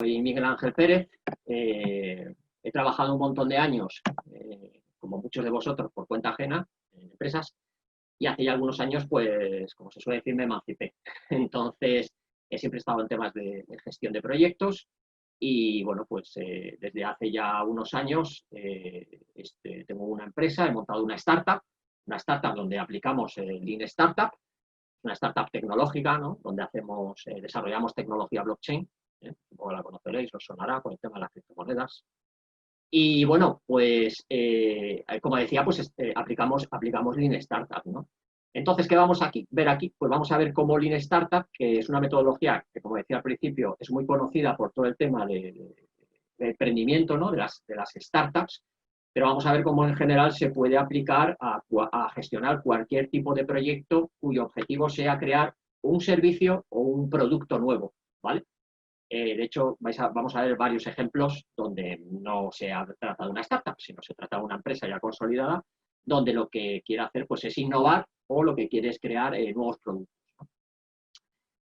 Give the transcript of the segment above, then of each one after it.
Soy Miguel Ángel Pérez, he trabajado un montón de años, como muchos de vosotros, por cuenta ajena en empresas, y hace ya algunos años, pues, como se suele decir, me emancipé. Entonces, he siempre estado en temas de gestión de proyectos y, bueno, pues desde hace ya unos años tengo una empresa, he montado una startup donde aplicamos Lean Startup, una startup tecnológica, ¿no? Donde desarrollamos tecnología blockchain, supongo que la conoceréis, os sonará con el tema de las criptomonedas. Y bueno, pues como decía, pues aplicamos Lean Startup, ¿no? Entonces, ¿qué vamos a ver aquí? Pues vamos a ver cómo Lean Startup, que es una metodología que, como decía al principio, es muy conocida por todo el tema de emprendimiento, ¿no? de las startups, pero vamos a ver cómo en general se puede aplicar a gestionar cualquier tipo de proyecto cuyo objetivo sea crear un servicio o un producto nuevo, ¿vale? De hecho, vamos a ver varios ejemplos donde no se trata de una startup, sino se trata de una empresa ya consolidada, donde lo que quiere hacer pues, es innovar o lo que quiere es crear nuevos productos.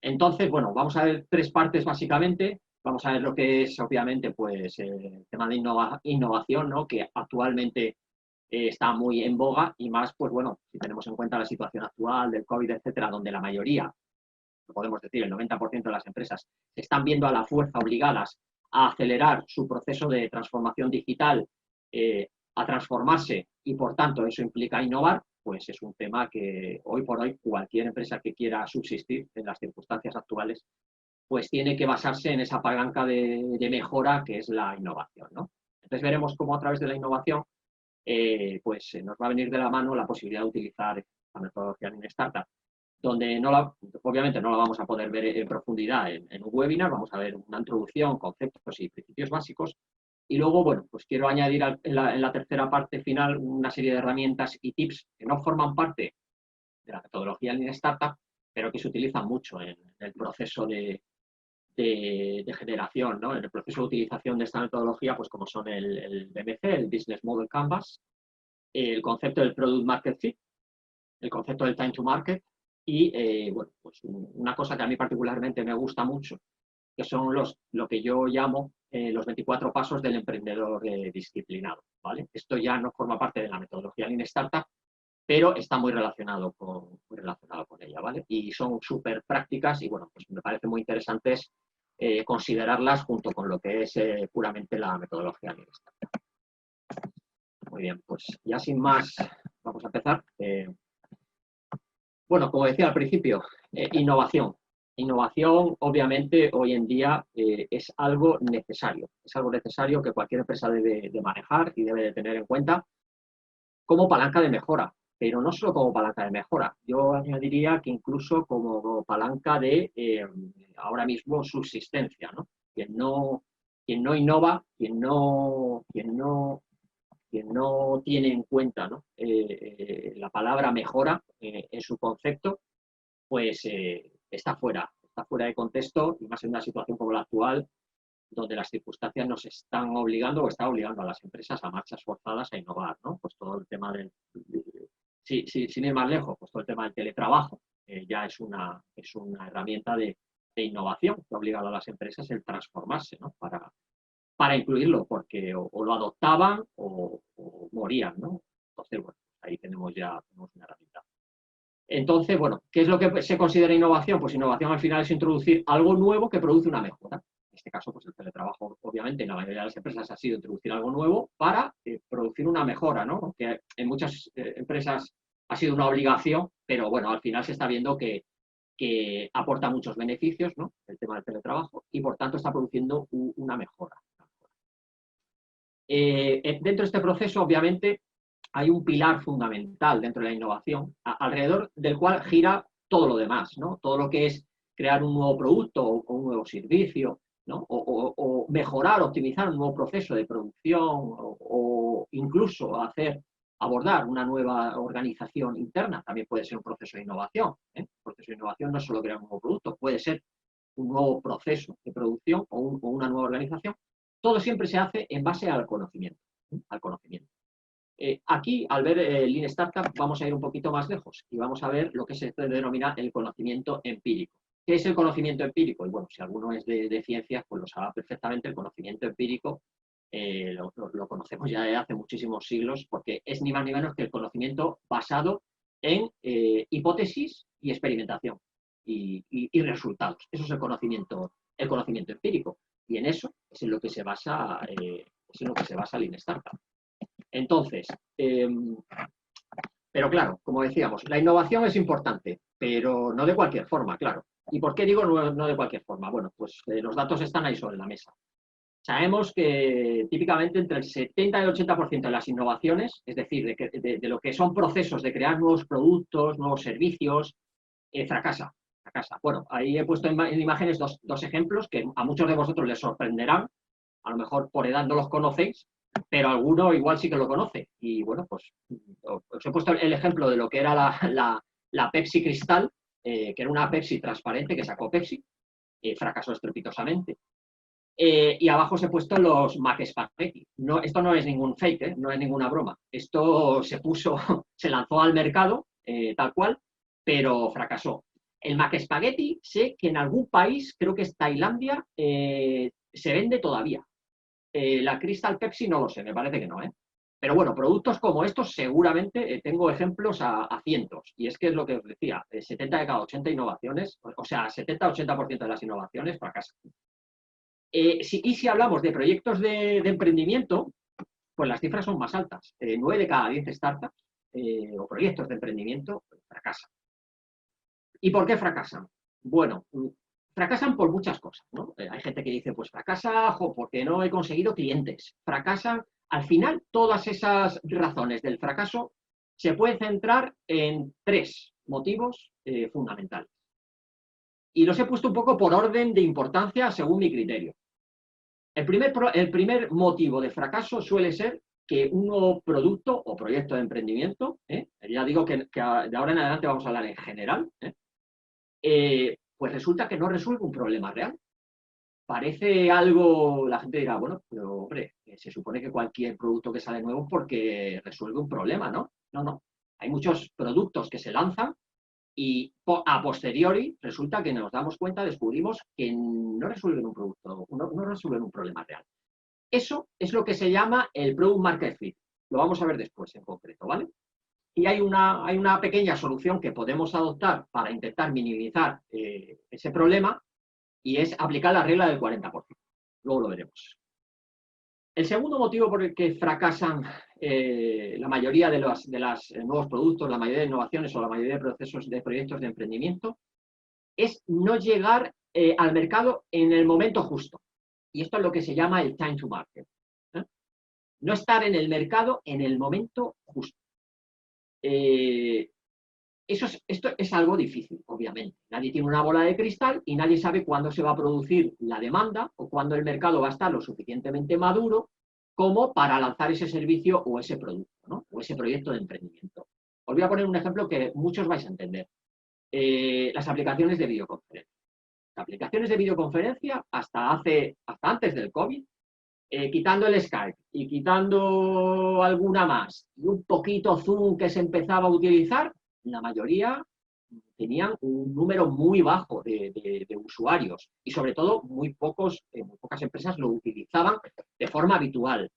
Entonces, bueno, vamos a ver tres partes básicamente. Vamos a ver lo que es, obviamente, pues el tema de innovación, ¿no? Que actualmente está muy en boga y más, pues bueno, si tenemos en cuenta la situación actual del COVID, etcétera, donde la mayoría, podemos decir el 90% de las empresas, se están viendo a la fuerza obligadas a acelerar su proceso de transformación digital, a transformarse y, por tanto, eso implica innovar, pues es un tema que hoy por hoy cualquier empresa que quiera subsistir en las circunstancias actuales, pues tiene que basarse en esa palanca de mejora que es la innovación, ¿no? Entonces veremos cómo a través de la innovación pues nos va a venir de la mano la posibilidad de utilizar la metodología Lean Startup, donde obviamente no la vamos a poder ver en profundidad en un webinar, vamos a ver una introducción, conceptos y principios básicos, y luego, bueno, pues quiero añadir en la tercera parte final una serie de herramientas y tips que no forman parte de la metodología Lean Startup, pero que se utilizan mucho en el proceso de generación, ¿no? En el proceso de utilización de esta metodología, pues como son el BMC, el Business Model Canvas, el concepto del Product Market Fit, el concepto del Time to Market y, bueno, pues una cosa que a mí particularmente me gusta mucho, que son lo que yo llamo los 24 pasos del emprendedor disciplinado, ¿vale? Esto ya no forma parte de la metodología Lean Startup, pero está muy relacionado con ella, ¿vale? Y son súper prácticas y, bueno, pues me parece muy interesantes considerarlas junto con lo que es puramente la metodología Lean Startup. Muy bien, pues ya sin más, vamos a empezar. Bueno, como decía al principio, innovación. Innovación, obviamente, hoy en día es algo necesario. Es algo necesario que cualquier empresa debe de manejar y debe de tener en cuenta como palanca de mejora, pero no solo como palanca de mejora. Yo añadiría que incluso como palanca de, ahora mismo, subsistencia, ¿no? Quien no innova, quien no tiene en cuenta, ¿no? La palabra mejora en su concepto, pues está fuera de contexto y más en una situación como la actual, donde las circunstancias nos están obligando o está obligando a las empresas a marchas forzadas a innovar, ¿no? Pues todo el tema sin ir más lejos, pues todo el tema del teletrabajo ya es una herramienta de innovación que ha obligado a las empresas el transformarse, ¿no? Para incluirlo, porque o lo adoptaban o morían, ¿no? Entonces, bueno, ahí tenemos una herramienta. Entonces, bueno, ¿qué es lo que se considera innovación? Pues innovación al final es introducir algo nuevo que produce una mejora. En este caso, pues el teletrabajo, obviamente, en la mayoría de las empresas ha sido introducir algo nuevo para producir una mejora, ¿no? Que en muchas empresas ha sido una obligación, pero bueno, al final se está viendo que aporta muchos beneficios, ¿no? El tema del teletrabajo y por tanto está produciendo una mejora. Dentro de este proceso, obviamente, hay un pilar fundamental dentro de la innovación, alrededor del cual gira todo lo demás, ¿no? Todo lo que es crear un nuevo producto o un nuevo servicio, ¿no? O mejorar, optimizar un nuevo proceso de producción o incluso abordar una nueva organización interna. También puede ser un proceso de innovación. Un proceso de innovación no es solo crear un nuevo producto, puede ser un nuevo proceso de producción o una nueva organización. Todo siempre se hace en base al conocimiento. Aquí, al ver Lean Startup, vamos a ir un poquito más lejos y vamos a ver lo que se denomina el conocimiento empírico. ¿Qué es el conocimiento empírico? Y bueno, si alguno es de ciencias, pues lo sabe perfectamente. El conocimiento empírico lo conocemos ya desde hace muchísimos siglos, porque es ni más ni menos que el conocimiento basado en hipótesis y experimentación y resultados. Eso es el conocimiento empírico. Y en eso es en lo que se basa, Lean Startup. Entonces, pero claro, como decíamos, la innovación es importante, pero no de cualquier forma, claro. ¿Y por qué digo no de cualquier forma? Bueno, pues los datos están ahí sobre la mesa. Sabemos que típicamente entre el 70 y el 80% de las innovaciones, es decir, de lo que son procesos de crear nuevos productos, nuevos servicios, fracasa. Bueno, ahí he puesto en imágenes dos ejemplos que a muchos de vosotros les sorprenderán. A lo mejor por edad no los conocéis, pero alguno igual sí que lo conoce. Y bueno, pues os he puesto el ejemplo de lo que era la Pepsi Cristal, que era una Pepsi transparente que sacó Pepsi, fracasó estrepitosamente. Y abajo os he puesto los McSpaghetti. No, esto no es ningún fake, no es ninguna broma. Esto se lanzó al mercado, tal cual, pero fracasó. El McSpaghetti, sé que en algún país, creo que es Tailandia, se vende todavía. La Crystal Pepsi no lo sé, me parece que no, ¿eh? Pero bueno, productos como estos seguramente tengo ejemplos a cientos. Y es que es lo que os decía, 70 de cada 80 innovaciones, o sea, 70-80% de las innovaciones fracasan. Y si hablamos de proyectos de emprendimiento, pues las cifras son más altas. 9 de cada 10 startups o proyectos de emprendimiento fracasan. ¿Y por qué fracasan? Bueno, fracasan por muchas cosas, ¿no? Hay gente que dice, pues fracasa porque no he conseguido clientes. Fracasan, al final, todas esas razones del fracaso se pueden centrar en 3 motivos fundamentales. Y los he puesto un poco por orden de importancia según mi criterio. El primer motivo de fracaso suele ser que un nuevo producto o proyecto de emprendimiento, ya digo que de ahora en adelante vamos a hablar en general, pues resulta que no resuelve un problema real. Parece algo, la gente dirá, bueno, pero hombre, se supone que cualquier producto que sale nuevo es porque resuelve un problema, ¿no? No. Hay muchos productos que se lanzan y a posteriori resulta que nos damos cuenta, descubrimos que no resuelven un producto, no resuelven un problema real. Eso es lo que se llama el Product Market Fit. Lo vamos a ver después en concreto, ¿vale? Y hay una pequeña solución que podemos adoptar para intentar minimizar ese problema y es aplicar la regla del 40%. Luego lo veremos. El segundo motivo por el que fracasan la mayoría de los nuevos productos, la mayoría de innovaciones o la mayoría de proyectos de emprendimiento es no llegar al mercado en el momento justo. Y esto es lo que se llama el time to market. No estar en el mercado en el momento justo. Esto es algo difícil, obviamente. Nadie tiene una bola de cristal y nadie sabe cuándo se va a producir la demanda o cuándo el mercado va a estar lo suficientemente maduro como para lanzar ese servicio o ese producto, ¿no? O ese proyecto de emprendimiento. Os voy a poner un ejemplo que muchos vais a entender. Las aplicaciones de videoconferencia. Las aplicaciones de videoconferencia hasta antes del COVID, quitando el Skype y quitando alguna más y un poquito Zoom que se empezaba a utilizar, la mayoría tenían un número muy bajo de usuarios y sobre todo muy pocas empresas lo utilizaban de forma habitual.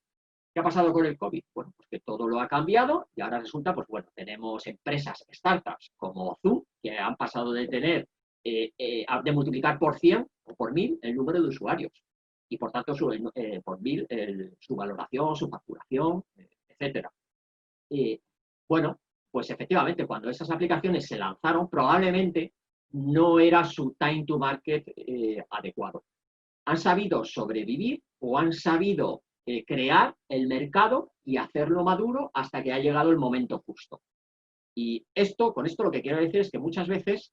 ¿Qué ha pasado con el COVID? Bueno, pues que todo lo ha cambiado y ahora resulta, pues bueno, tenemos empresas, startups como Zoom, que han pasado de tener, de multiplicar por 100 o por 1000 el número de usuarios y por tanto por 1000 su valoración, su facturación, etcétera. Bueno, pues efectivamente, cuando esas aplicaciones se lanzaron, probablemente no era su time to market adecuado. Han sabido sobrevivir o han sabido crear el mercado y hacerlo maduro hasta que ha llegado el momento justo. Y con esto lo que quiero decir es que muchas veces,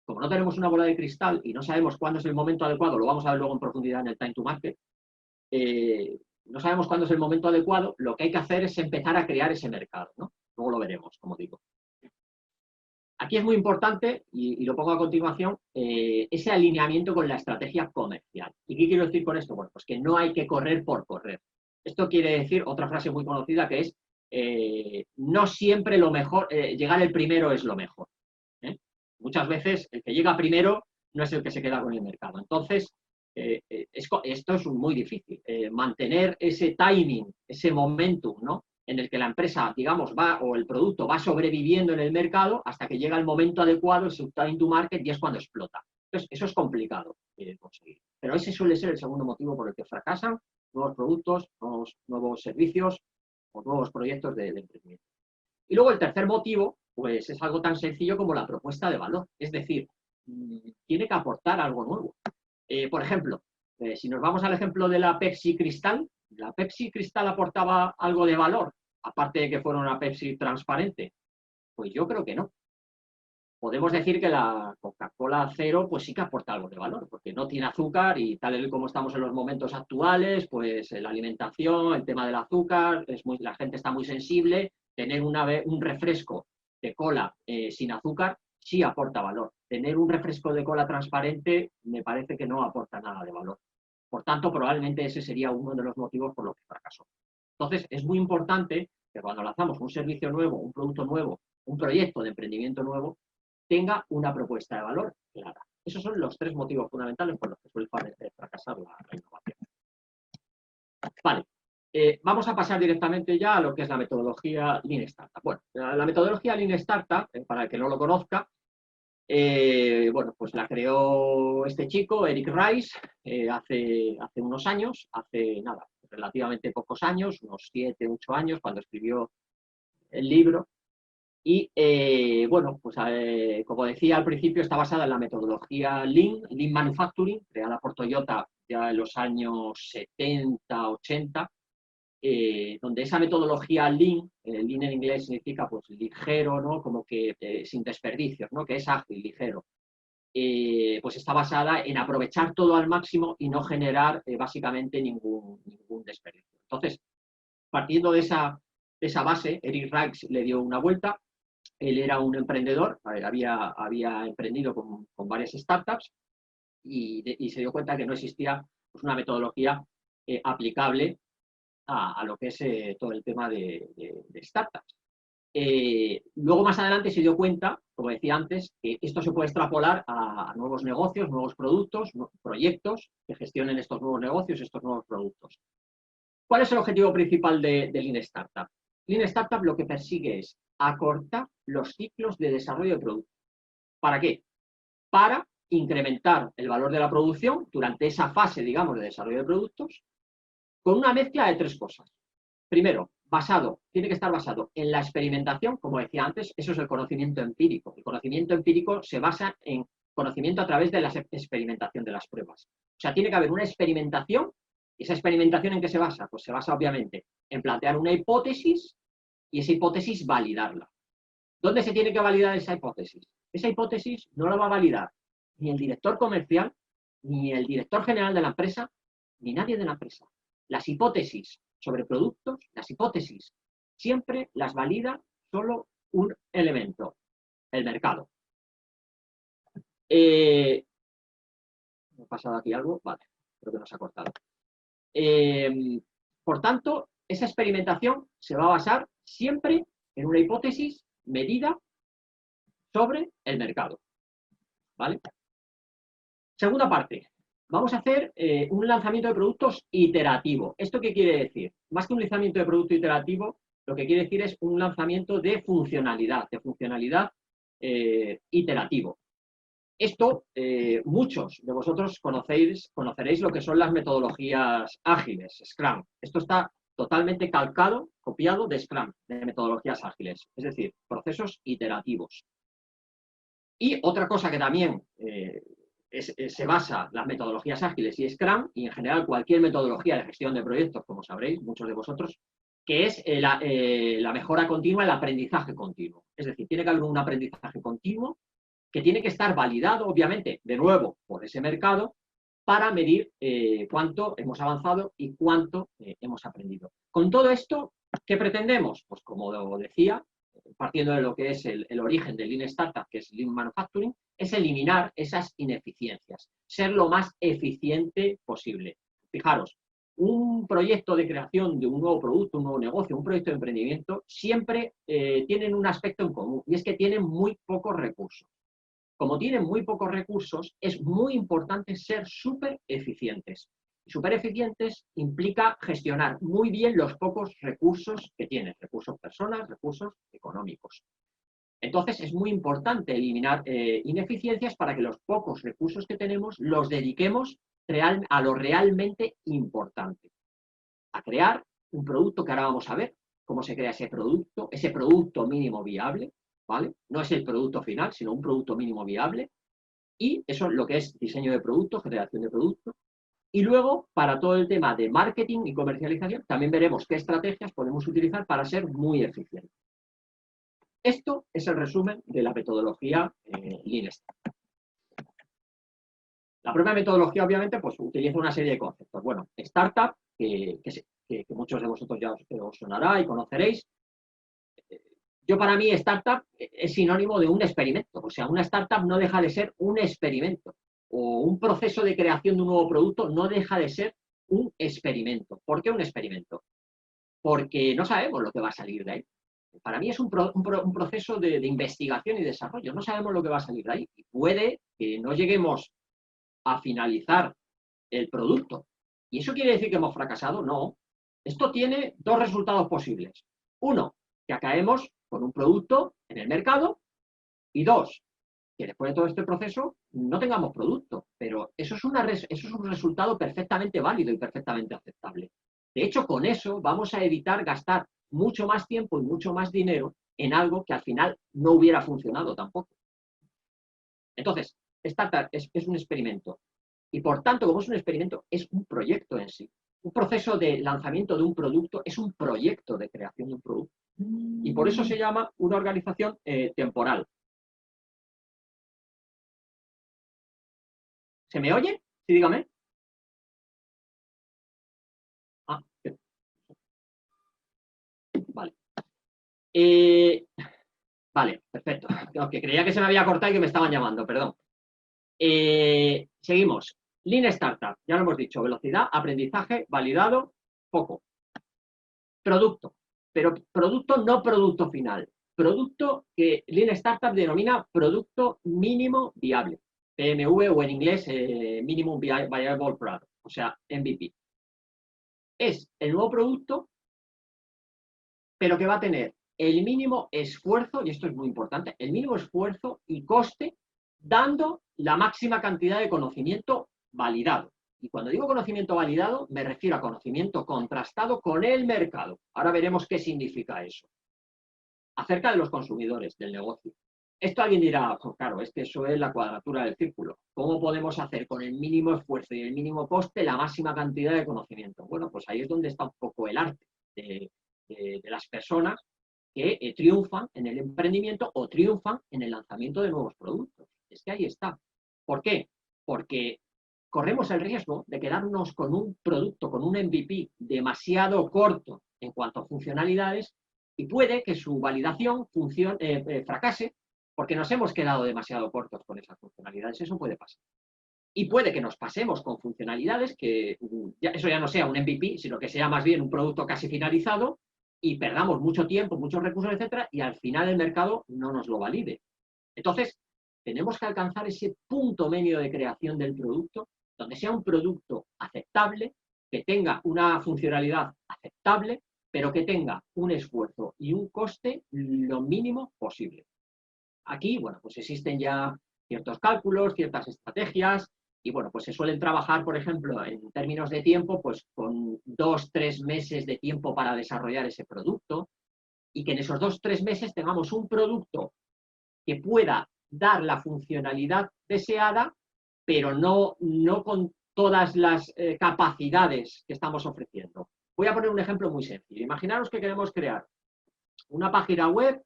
como no tenemos una bola de cristal y no sabemos cuándo es el momento adecuado, lo vamos a ver luego en profundidad en el time to market, no sabemos cuándo es el momento adecuado, lo que hay que hacer es empezar a crear ese mercado, ¿no? Luego lo veremos, como digo. Aquí es muy importante, y lo pongo a continuación, ese alineamiento con la estrategia comercial. ¿Y qué quiero decir con esto? Bueno, pues que no hay que correr por correr. Esto quiere decir otra frase muy conocida que es no siempre lo mejor, llegar el primero es lo mejor. Muchas veces el que llega primero no es el que se queda con el mercado. Entonces, esto es muy difícil. Mantener ese timing, ese momentum, ¿no? En el que la empresa, digamos, va o el producto va sobreviviendo en el mercado hasta que llega el momento adecuado, el time to market, y es cuando explota. Entonces, eso es complicado conseguir. Pero ese suele ser el segundo motivo por el que fracasan nuevos productos, nuevos servicios o nuevos proyectos de emprendimiento. Y luego el tercer motivo, pues es algo tan sencillo como la propuesta de valor. Es decir, tiene que aportar algo nuevo. Por ejemplo, si nos vamos al ejemplo de la Pepsi Cristal, ¿la Pepsi Cristal aportaba algo de valor, aparte de que fuera una Pepsi transparente? Pues yo creo que no. Podemos decir que la Coca-Cola Cero pues sí que aporta algo de valor, porque no tiene azúcar y tal y como estamos en los momentos actuales, pues la alimentación, el tema del azúcar, la gente está muy sensible, tener un refresco de cola sin azúcar sí aporta valor. Tener un refresco de cola transparente me parece que no aporta nada de valor. Por tanto, probablemente ese sería uno de los motivos por los que fracasó. Entonces, es muy importante que cuando lanzamos un servicio nuevo, un producto nuevo, un proyecto de emprendimiento nuevo, tenga una propuesta de valor clara. Esos son los tres motivos fundamentales por los que suele fracasar la innovación. Vale, vamos a pasar directamente ya a lo que es la metodología Lean Startup. Bueno, la metodología Lean Startup, para el que no lo conozca, bueno, pues la creó este chico, Eric Rice, hace unos años, hace nada, relativamente pocos años, unos 7, 8 años, cuando escribió el libro. Y bueno, pues como decía al principio, está basada en la metodología Lean Manufacturing, creada por Toyota ya en los años 70, 80, donde esa metodología Lean en inglés significa pues ligero, ¿no? Como que sin desperdicios, ¿no? Que es ágil, ligero. Pues está basada en aprovechar todo al máximo y no generar básicamente ningún desperdicio. Entonces, partiendo de esa base, Eric Rice le dio una vuelta. Él era un emprendedor, había emprendido con varias startups y se dio cuenta que no existía pues, una metodología aplicable a lo que es todo el tema de startups. Luego, más adelante, se dio cuenta, como decía antes, que esto se puede extrapolar a nuevos negocios, nuevos productos, proyectos que gestionen estos nuevos negocios, estos nuevos productos. ¿Cuál es el objetivo principal de Lean Startup? Lean Startup lo que persigue es acortar los ciclos de desarrollo de producto. ¿Para qué? Para incrementar el valor de la producción durante esa fase, digamos, de desarrollo de productos, con una mezcla de tres cosas. Primero, tiene que estar basado en la experimentación, como decía antes, eso es el conocimiento empírico. El conocimiento empírico se basa en conocimiento a través de la experimentación de las pruebas. O sea, tiene que haber una experimentación. ¿Y esa experimentación en qué se basa? Pues se basa, obviamente, en plantear una hipótesis y esa hipótesis validarla. ¿Dónde se tiene que validar esa hipótesis? Esa hipótesis no la va a validar ni el director comercial, ni el director general de la empresa, ni nadie de la empresa. Las hipótesis sobre productos, las hipótesis, siempre las valida solo un elemento, el mercado. ¿Me ha pasado aquí algo? Vale, creo que nos ha cortado. Por tanto, esa experimentación se va a basar siempre en una hipótesis medida sobre el mercado. ¿Vale? Segunda parte. Vamos a hacer un lanzamiento de productos iterativo. ¿Esto qué quiere decir? Más que un lanzamiento de producto iterativo, lo que quiere decir es un lanzamiento de funcionalidad iterativo. Esto, muchos de vosotros conoceréis lo que son las metodologías ágiles, Scrum. Esto está totalmente calcado, copiado de Scrum, de metodologías ágiles, es decir, procesos iterativos. Y otra cosa que también se basa las metodologías ágiles y Scrum, y en general cualquier metodología de gestión de proyectos, como sabréis, muchos de vosotros, que es la mejora continua, el aprendizaje continuo. Es decir, tiene que haber un aprendizaje continuo que tiene que estar validado, obviamente, de nuevo, por ese mercado, para medir cuánto hemos avanzado y cuánto hemos aprendido. Con todo esto, ¿qué pretendemos? Pues como decía, partiendo de lo que es el origen del Lean Startup, que es Lean Manufacturing, es eliminar esas ineficiencias, ser lo más eficiente posible. Fijaros, un proyecto de creación de un nuevo producto, un nuevo negocio, un proyecto de emprendimiento, siempre tienen un aspecto en común, y es que tienen muy pocos recursos. como tienen muy pocos recursos, es muy importante ser súper eficientes. Súper eficientes implica gestionar muy bien los pocos recursos que tienes, recursos personas, recursos económicos. Entonces es muy importante eliminar ineficiencias para que los pocos recursos que tenemos los dediquemos a lo realmente importante, a crear un producto que ahora vamos a ver cómo se crea ese producto mínimo viable, ¿vale? No es el producto final, sino un producto mínimo viable. Y eso es lo que es diseño de producto, generación de producto. Y luego, para todo el tema de marketing y comercialización, también veremos qué estrategias podemos utilizar para ser muy eficientes. Esto es el resumen de la metodología Lean Startup. La propia metodología, obviamente, pues utiliza una serie de conceptos. Bueno, startup, que muchos de vosotros ya os sonará y conoceréis. Yo, para mí, startup es sinónimo de un experimento. O sea, una startup no deja de ser un experimento. O un proceso de creación de un nuevo producto no deja de ser un experimento. ¿Por qué un experimento? Porque no sabemos lo que va a salir de ahí. Para mí es un proceso de investigación y desarrollo. No sabemos lo que va a salir de ahí. Y puede que no lleguemos a finalizar el producto. ¿Y eso quiere decir que hemos fracasado? No. Esto tiene dos resultados posibles. Uno, que acabemos con un producto en el mercado. Y dos, que después de todo este proceso no tengamos producto. Pero eso es un resultado perfectamente válido y perfectamente aceptable. De hecho, con eso vamos a evitar gastar mucho más tiempo y mucho más dinero en algo que al final no hubiera funcionado tampoco. Entonces, startup es un experimento. Y por tanto, como es un experimento, es un proyecto en sí. Un proceso de lanzamiento de un producto es un proyecto de creación de un producto. Y por eso se llama una organización temporal. ¿Se me oye? Sí, dígame. Ah, vale. Vale, perfecto. Que creía que se me había cortado y que me estaban llamando, perdón. Seguimos. Lean Startup, ya lo hemos dicho, velocidad, aprendizaje, validado, poco. Producto, pero producto no producto final. Producto que Lean Startup denomina producto mínimo viable. PMV o en inglés Minimum Viable Product, o sea, MVP. Es el nuevo producto, pero que va a tener el mínimo esfuerzo, y esto es muy importante, el mínimo esfuerzo y coste dando la máxima cantidad de conocimiento validado. Y cuando digo conocimiento validado, me refiero a conocimiento contrastado con el mercado. Ahora veremos qué significa eso. Acerca de los consumidores, del negocio. Esto alguien dirá, oh, claro, es que eso es la cuadratura del círculo. ¿Cómo podemos hacer con el mínimo esfuerzo y el mínimo coste la máxima cantidad de conocimiento? Bueno, pues ahí es donde está un poco el arte de las personas que triunfan en el emprendimiento o triunfan en el lanzamiento de nuevos productos. Es que ahí está. ¿Por qué? Porque corremos el riesgo de quedarnos con un producto, con un MVP demasiado corto en cuanto a funcionalidades y puede que su validación fracase porque nos hemos quedado demasiado cortos con esas funcionalidades. Eso puede pasar. Y puede que nos pasemos con funcionalidades que eso ya no sea un MVP, sino que sea más bien un producto casi finalizado y perdamos mucho tiempo, muchos recursos, etcétera, y al final el mercado no nos lo valide. Entonces, tenemos que alcanzar ese punto medio de creación del producto, donde sea un producto aceptable, que tenga una funcionalidad aceptable, pero que tenga un esfuerzo y un coste lo mínimo posible. Aquí, bueno, pues existen ya ciertos cálculos, ciertas estrategias, y bueno, pues se suelen trabajar, por ejemplo, en términos de tiempo, pues con 2-3 meses de tiempo para desarrollar ese producto, y que en esos 2-3 meses tengamos un producto que pueda dar la funcionalidad deseada, pero no con todas las capacidades que estamos ofreciendo. Voy a poner un ejemplo muy sencillo. Imaginaros que queremos crear una página web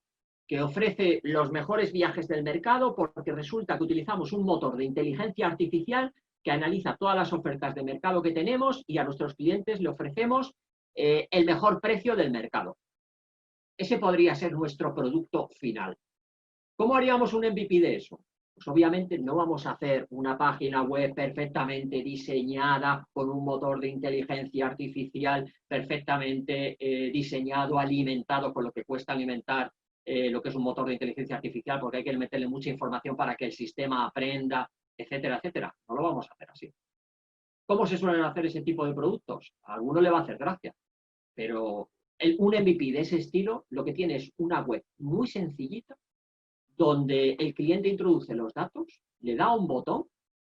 que ofrece los mejores viajes del mercado porque resulta que utilizamos un motor de inteligencia artificial que analiza todas las ofertas de mercado que tenemos y a nuestros clientes le ofrecemos el mejor precio del mercado. Ese podría ser nuestro producto final. ¿Cómo haríamos un MVP de eso? Pues obviamente no vamos a hacer una página web perfectamente diseñada con un motor de inteligencia artificial perfectamente diseñado, alimentado con lo que cuesta alimentar lo que es un motor de inteligencia artificial porque hay que meterle mucha información para que el sistema aprenda, etcétera, etcétera. No lo vamos a hacer así. ¿Cómo se suelen hacer ese tipo de productos? A alguno le va a hacer gracia, pero un MVP de ese estilo lo que tiene es una web muy sencillita donde el cliente introduce los datos, le da un botón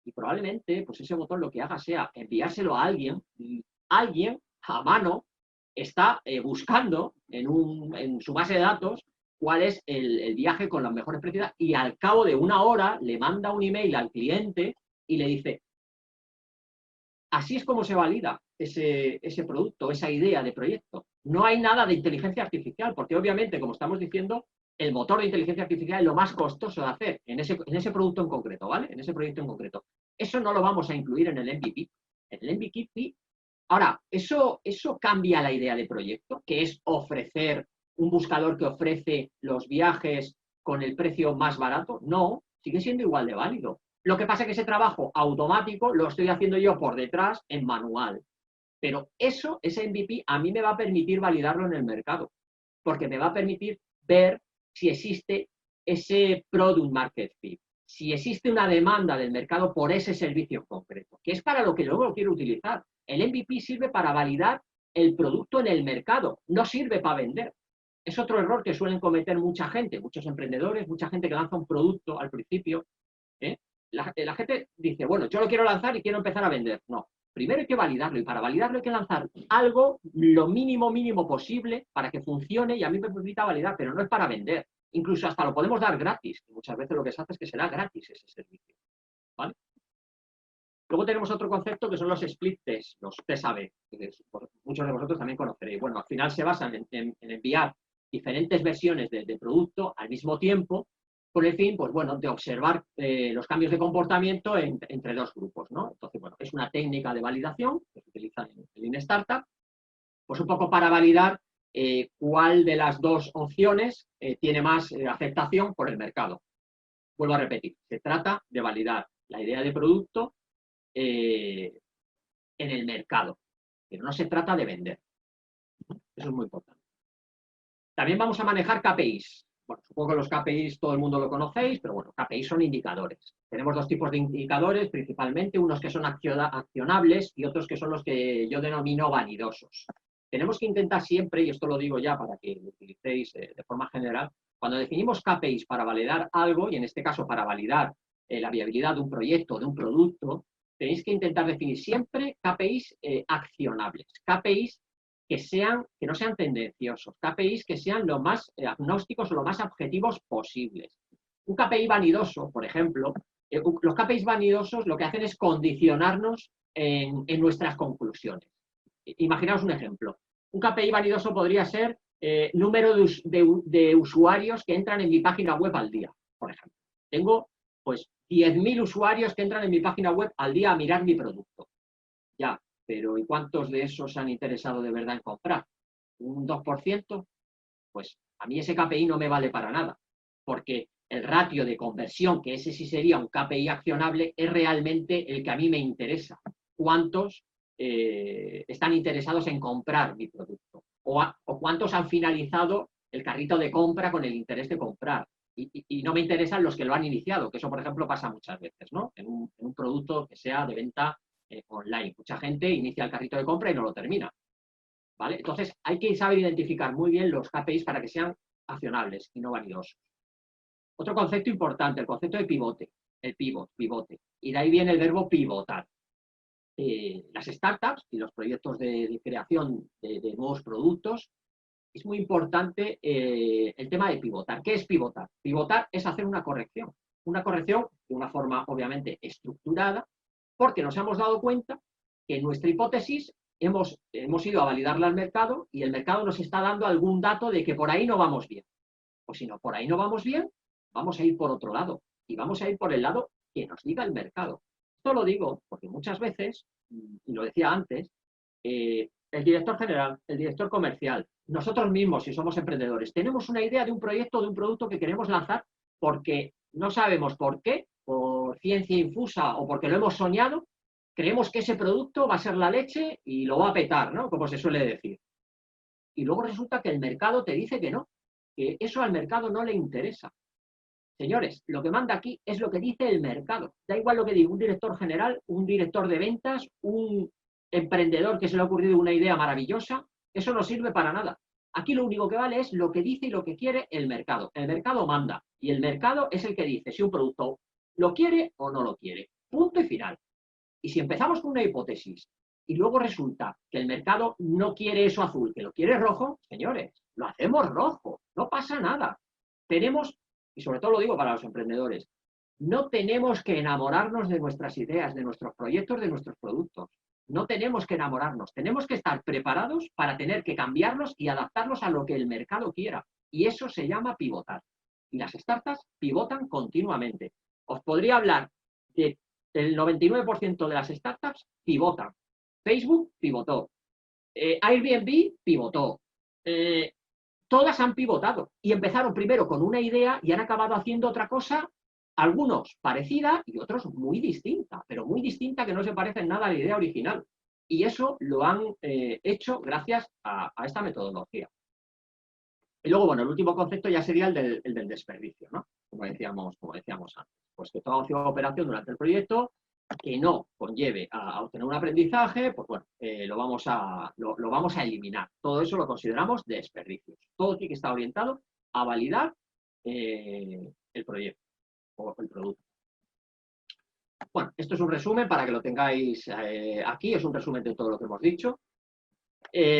y probablemente pues ese botón lo que haga sea enviárselo a alguien y alguien a mano está buscando en su base de datos cuál es el viaje con los mejores precios y al cabo de una hora le manda un email al cliente y le dice, así es como se valida ese producto, esa idea de proyecto. No hay nada de inteligencia artificial, porque obviamente, como estamos diciendo, el motor de inteligencia artificial es lo más costoso de hacer en ese producto en concreto, ¿vale? En ese proyecto en concreto. Eso no lo vamos a incluir en el MVP. En el MVP, ahora, ¿eso cambia la idea de proyecto? Que es ofrecer un buscador que ofrece los viajes con el precio más barato. No, sigue siendo igual de válido. Lo que pasa es que ese trabajo automático lo estoy haciendo yo por detrás en manual. Pero ese MVP, a mí me va a permitir validarlo en el mercado, porque me va a permitir ver si existe ese product market fit, si existe una demanda del mercado por ese servicio en concreto, que es para lo que luego lo quiero utilizar. El MVP sirve para validar el producto en el mercado, no sirve para vender. Es otro error que suelen cometer mucha gente, muchos emprendedores, mucha gente que lanza un producto al principio, ¿eh? La gente dice, bueno, yo lo quiero lanzar y quiero empezar a vender. No, primero hay que validarlo y para validarlo hay que lanzar algo lo mínimo posible para que funcione y a mí me permita validar, pero no es para vender. Incluso hasta lo podemos dar gratis. Muchas veces lo que se hace es que se da gratis ese servicio. ¿Vale? Luego tenemos otro concepto que son los split tests, los test A/B, que muchos de vosotros también conoceréis. Bueno, al final se basan en enviar diferentes versiones de producto al mismo tiempo con el fin, pues bueno, de observar los cambios de comportamiento entre dos grupos, ¿no? Entonces, bueno, es una técnica de validación que se utiliza en Lean Startup, pues un poco para validar cuál de las dos opciones tiene más aceptación por el mercado. Vuelvo a repetir, se trata de validar la idea de producto en el mercado, pero no se trata de vender. Eso es muy importante. También vamos a manejar KPIs. Bueno, supongo que los KPIs todo el mundo lo conocéis, pero bueno, KPIs son indicadores. Tenemos dos tipos de indicadores, principalmente, unos que son accionables y otros que son los que yo denomino vanidosos. Tenemos que intentar siempre, y esto lo digo ya para que lo utilicéis de forma general, cuando definimos KPIs para validar algo, y en este caso para validar la viabilidad de un proyecto o de un producto, tenéis que intentar definir siempre KPIs accionables, KPIs que no sean tendenciosos, KPIs que sean lo más agnósticos o lo más objetivos posibles. Un KPI vanidoso, por ejemplo, los KPIs vanidosos lo que hacen es condicionarnos en nuestras conclusiones. Imaginaos un ejemplo. Un KPI vanidoso podría ser número de usuarios que entran en mi página web al día, por ejemplo. Tengo, pues, 10.000 usuarios que entran en mi página web al día a mirar mi producto. Ya, pero ¿y cuántos de esos se han interesado de verdad en comprar? ¿Un 2%? Pues a mí ese KPI no me vale para nada, porque el ratio de conversión, que ese sí sería un KPI accionable, es realmente el que a mí me interesa. ¿Cuántos están interesados en comprar mi producto? ¿O cuántos han finalizado el carrito de compra con el interés de comprar? Y no me interesan los que lo han iniciado, que eso, por ejemplo, pasa muchas veces, ¿no? En un producto que sea de venta online. Mucha gente inicia el carrito de compra y no lo termina. ¿Vale? Entonces, hay que saber identificar muy bien los KPIs para que sean accionables y no vanidosos. Otro concepto importante, el concepto de pivote. El pivote. Y de ahí viene el verbo pivotar. Las startups y los proyectos de creación de nuevos productos, es muy importante el tema de pivotar. ¿Qué es pivotar? Pivotar es hacer una corrección de una forma obviamente estructurada, porque nos hemos dado cuenta que en nuestra hipótesis hemos ido a validarla al mercado y el mercado nos está dando algún dato de que por ahí no vamos bien. Pues si no, por ahí no vamos bien, vamos a ir por otro lado y vamos a ir por el lado que nos diga el mercado. Esto lo digo porque muchas veces, y lo decía antes, el director general, el director comercial, nosotros mismos, si somos emprendedores, tenemos una idea de un proyecto, de un producto que queremos lanzar porque no sabemos por qué, por ciencia infusa o porque lo hemos soñado, creemos que ese producto va a ser la leche y lo va a petar, ¿no? Como se suele decir. Y luego resulta que el mercado te dice que no, que eso al mercado no le interesa. Señores, lo que manda aquí es lo que dice el mercado. Da igual lo que diga un director general, un director de ventas, un emprendedor que se le ha ocurrido una idea maravillosa, eso no sirve para nada. Aquí lo único que vale es lo que dice y lo que quiere el mercado. El mercado manda y el mercado es el que dice si un producto lo quiere o no lo quiere. Punto y final. Y si empezamos con una hipótesis y luego resulta que el mercado no quiere eso azul, que lo quiere rojo, señores, lo hacemos rojo, no pasa nada. Tenemos, y sobre todo lo digo para los emprendedores, no tenemos que enamorarnos de nuestras ideas, de nuestros proyectos, de nuestros productos. No tenemos que enamorarnos, tenemos que estar preparados para tener que cambiarlos y adaptarlos a lo que el mercado quiera. Y eso se llama pivotar. Y las startups pivotan continuamente. Os podría hablar del 99% de las startups pivotan. Facebook pivotó. Airbnb pivotó. Todas han pivotado y empezaron primero con una idea y han acabado haciendo otra cosa, algunos parecida y otros muy distinta, pero muy distinta que no se parece en nada a la idea original. Y eso lo han hecho gracias a esta metodología. Y luego, bueno, el último concepto ya sería el del desperdicio, ¿no? Como decíamos antes. Pues que toda operación durante el proyecto que no conlleve a obtener un aprendizaje, pues bueno, lo vamos a eliminar. Todo eso lo consideramos desperdicios. Todo tiene que estar orientado a validar el proyecto o el producto. Bueno, esto es un resumen para que lo tengáis aquí, es un resumen de todo lo que hemos dicho.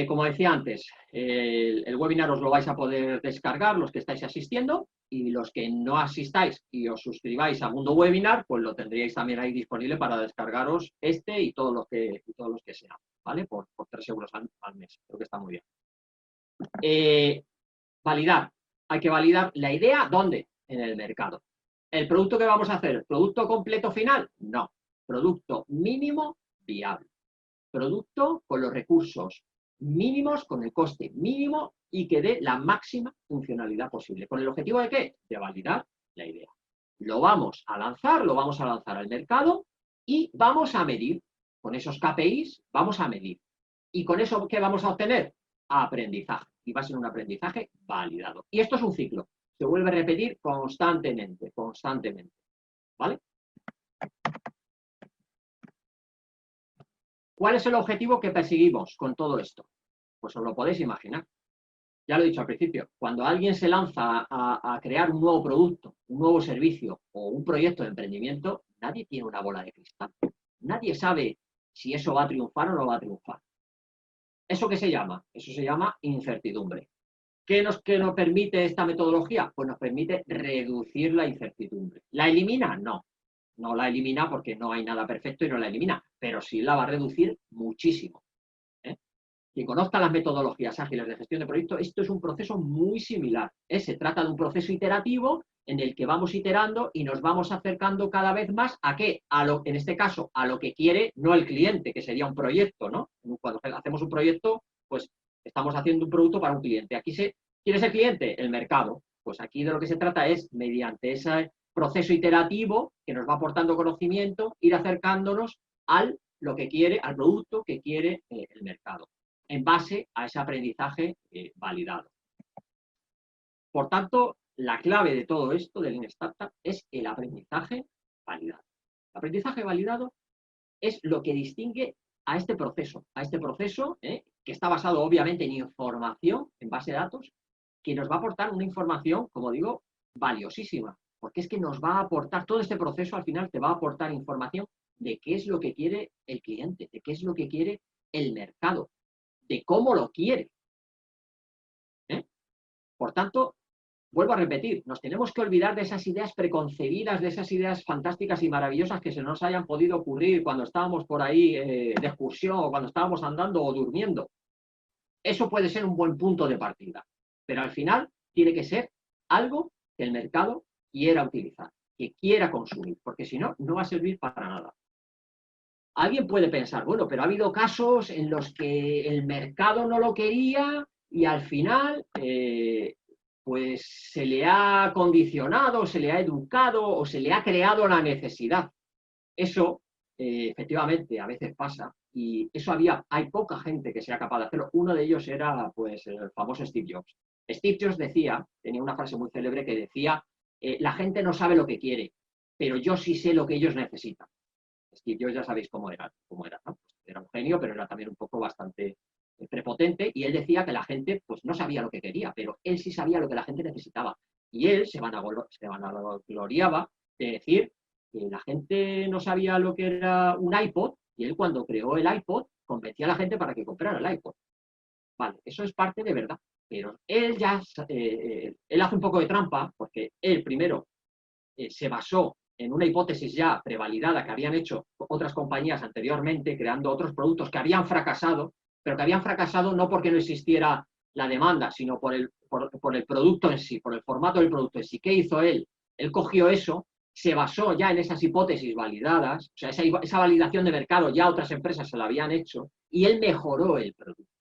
Como decía antes, el webinar os lo vais a poder descargar los que estáis asistiendo y los que no asistáis y os suscribáis a Mundo Webinar, pues lo tendríais también ahí disponible para descargaros este y todos los que sean, ¿vale? Por 3 euros al mes. Creo que está muy bien. Validar. Hay que validar la idea, ¿dónde? En el mercado. ¿El producto que vamos a hacer? ¿Producto completo final? No. Producto mínimo viable. Producto con los recursos mínimos, con el coste mínimo y que dé la máxima funcionalidad posible. ¿Con el objetivo de qué? De validar la idea. Lo vamos a lanzar al mercado y vamos a medir. Con esos KPIs vamos a medir. ¿Y con eso qué vamos a obtener? Aprendizaje. Y va a ser un aprendizaje validado. Y esto es un ciclo. Se vuelve a repetir constantemente. ¿Vale? ¿Cuál es el objetivo que perseguimos con todo esto? Pues os lo podéis imaginar. Ya lo he dicho al principio, cuando alguien se lanza a crear un nuevo producto, un nuevo servicio o un proyecto de emprendimiento, nadie tiene una bola de cristal. Nadie sabe si eso va a triunfar o no va a triunfar. ¿Eso qué se llama? Eso se llama incertidumbre. ¿Qué nos permite esta metodología? Pues nos permite reducir la incertidumbre. ¿La elimina? No. No la elimina porque no hay nada perfecto y no la elimina, pero sí la va a reducir muchísimo. Quien conozca las metodologías ágiles de gestión de proyectos, esto es un proceso muy similar. Se trata de un proceso iterativo en el que vamos iterando y nos vamos acercando cada vez más a qué, en este caso, a lo que quiere, no el cliente, que sería un proyecto, ¿no? Cuando hacemos un proyecto, pues estamos haciendo un producto para un cliente. Aquí ¿quién es el cliente? El mercado. Pues aquí de lo que se trata es, mediante ese proceso iterativo que nos va aportando conocimiento, ir acercándonos al producto que quiere el mercado, en base a ese aprendizaje validado. Por tanto, la clave de todo esto del Lean Startup es el aprendizaje validado. El aprendizaje validado es lo que distingue a este proceso que está basado obviamente en información, en base de datos, que nos va a aportar una información, como digo, valiosísima, porque es que nos va a aportar, todo este proceso al final te va a aportar información de qué es lo que quiere el cliente, de qué es lo que quiere el mercado, de cómo lo quiere. Por tanto, vuelvo a repetir, nos tenemos que olvidar de esas ideas preconcebidas, de esas ideas fantásticas y maravillosas que se nos hayan podido ocurrir cuando estábamos por ahí de excursión o cuando estábamos andando o durmiendo. Eso puede ser un buen punto de partida, pero al final tiene que ser algo que el mercado quiera utilizar, que quiera consumir, porque si no, no va a servir para nada. Alguien puede pensar, bueno, pero ha habido casos en los que el mercado no lo quería y al final pues se le ha condicionado, se le ha educado o se le ha creado la necesidad. Eso efectivamente a veces pasa y eso hay poca gente que sea capaz de hacerlo. Uno de ellos era pues el famoso Steve Jobs. Steve Jobs decía, tenía una frase muy célebre que decía, la gente no sabe lo que quiere, pero yo sí sé lo que ellos necesitan. Steve Jobs ya sabéis cómo era, ¿no? Era un genio, pero era también un poco bastante prepotente, y él decía que la gente pues no sabía lo que quería, pero él sí sabía lo que la gente necesitaba. Y él se vanagloriaba de decir que la gente no sabía lo que era un iPod, y él cuando creó el iPod convencía a la gente para que comprara el iPod. Vale, eso es parte de verdad, pero él ya, él hace un poco de trampa, porque él primero se basó en una hipótesis ya prevalidada que habían hecho otras compañías anteriormente, creando otros productos que habían fracasado, pero que habían fracasado no porque no existiera la demanda, sino por el producto en sí, por el formato del producto en sí. ¿Qué hizo él? Él cogió eso, se basó ya en esas hipótesis validadas, o sea, esa validación de mercado ya otras empresas se la habían hecho, y él mejoró el producto.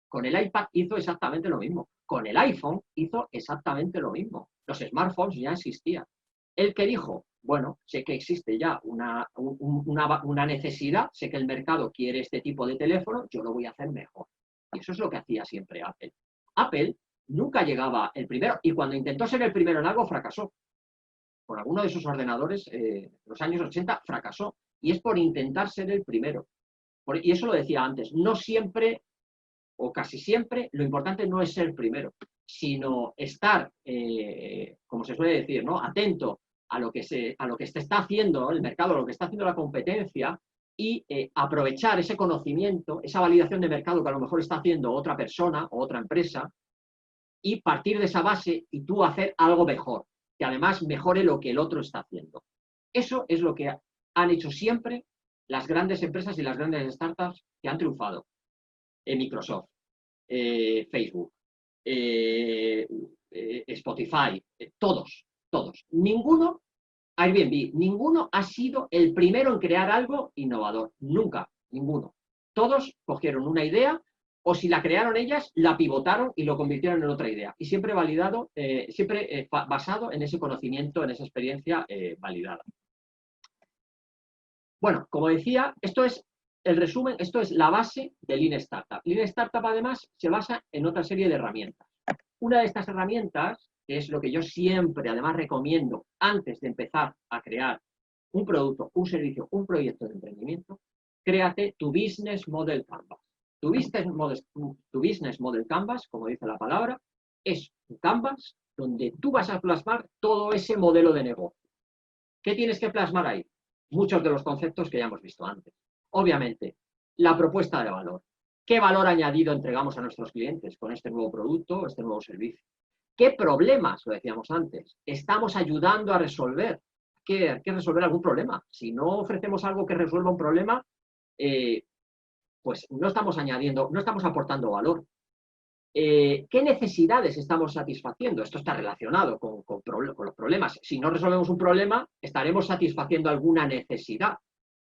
Con el iPad hizo exactamente lo mismo. Con el iPhone hizo exactamente lo mismo. Los smartphones ya existían. ¿El que dijo? Bueno, sé que existe ya una necesidad, sé que el mercado quiere este tipo de teléfono, yo lo voy a hacer mejor. Y eso es lo que hacía siempre Apple. Apple nunca llegaba el primero, y cuando intentó ser el primero en algo, fracasó. Por alguno de esos ordenadores, los años 80, fracasó. Y es por intentar ser el primero. Y eso lo decía antes, no siempre o casi siempre, lo importante no es ser primero, sino estar, como se suele decir, ¿no? Atento a lo que se está haciendo el mercado, a lo que está haciendo la competencia, y aprovechar ese conocimiento, esa validación de mercado que a lo mejor está haciendo otra persona o otra empresa, y partir de esa base y tú hacer algo mejor, que además mejore lo que el otro está haciendo. Eso es lo que han hecho siempre las grandes empresas y las grandes startups que han triunfado. Microsoft, Facebook, Spotify, todos. Ninguno, Airbnb, ninguno ha sido el primero en crear algo innovador. Nunca, ninguno. Todos cogieron una idea, o si la crearon ellas, la pivotaron y lo convirtieron en otra idea. Y siempre validado, basado en ese conocimiento, en esa experiencia validada. Bueno, como decía, esto es el resumen, esto es la base de Lean Startup. Lean Startup, además, se basa en otra serie de herramientas. Una de estas herramientas, que es lo que yo siempre, además, recomiendo antes de empezar a crear un producto, un servicio, un proyecto de emprendimiento, créate tu Business Model Canvas. Tu business model Canvas, como dice la palabra, es un canvas donde tú vas a plasmar todo ese modelo de negocio. ¿Qué tienes que plasmar ahí? Muchos de los conceptos que ya hemos visto antes. Obviamente, la propuesta de valor. ¿Qué valor añadido entregamos a nuestros clientes con este nuevo producto, este nuevo servicio? ¿Qué problemas, lo decíamos antes, estamos ayudando a resolver? Hay que resolver algún problema. Si no ofrecemos algo que resuelva un problema, pues no estamos añadiendo, no estamos aportando valor. ¿Qué necesidades estamos satisfaciendo? Esto está relacionado con los problemas. Si no resolvemos un problema, estaremos satisfaciendo alguna necesidad.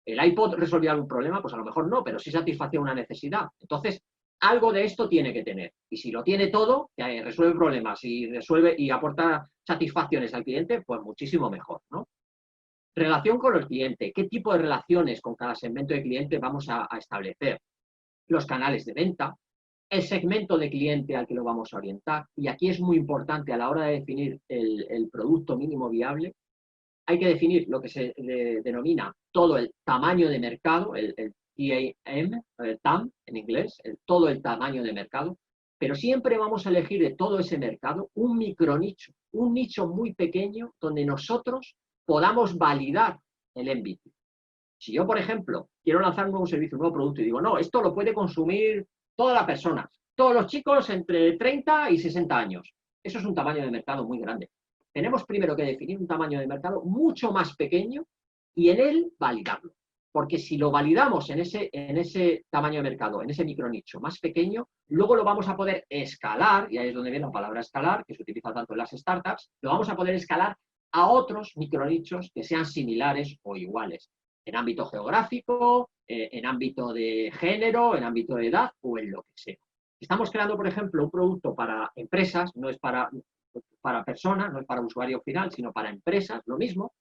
¿El iPod resolvió algún problema? Pues a lo mejor no, pero sí satisfacía una necesidad. Entonces, algo de esto tiene que tener. Y si lo tiene todo, que resuelve problemas y resuelve y aporta satisfacciones al cliente, pues muchísimo mejor, ¿no? Relación con el cliente. ¿Qué tipo de relaciones con cada segmento de cliente vamos a establecer? Los canales de venta, el segmento de cliente al que lo vamos a orientar. Y aquí es muy importante a la hora de definir el producto mínimo viable. Hay que definir lo que se denomina todo el tamaño de mercado, el TAM, el TAM en inglés, todo el tamaño de mercado, pero siempre vamos a elegir de todo ese mercado un micronicho, un nicho muy pequeño donde nosotros podamos validar el MVP. Si yo, por ejemplo, quiero lanzar un nuevo servicio, un nuevo producto y digo, no, esto lo puede consumir todas las personas, todos los chicos entre 30 y 60 años. Eso es un tamaño de mercado muy grande. Tenemos primero que definir un tamaño de mercado mucho más pequeño y en él validarlo. Porque si lo validamos en ese tamaño de mercado, en ese micronicho más pequeño, luego lo vamos a poder escalar, y ahí es donde viene la palabra escalar, que se utiliza tanto en las startups, lo vamos a poder escalar a otros micronichos que sean similares o iguales, en ámbito geográfico, en ámbito de género, en ámbito de edad o en lo que sea. Estamos creando, por ejemplo, un producto para empresas, no es para personas, no es para usuario final, sino para empresas, lo mismo.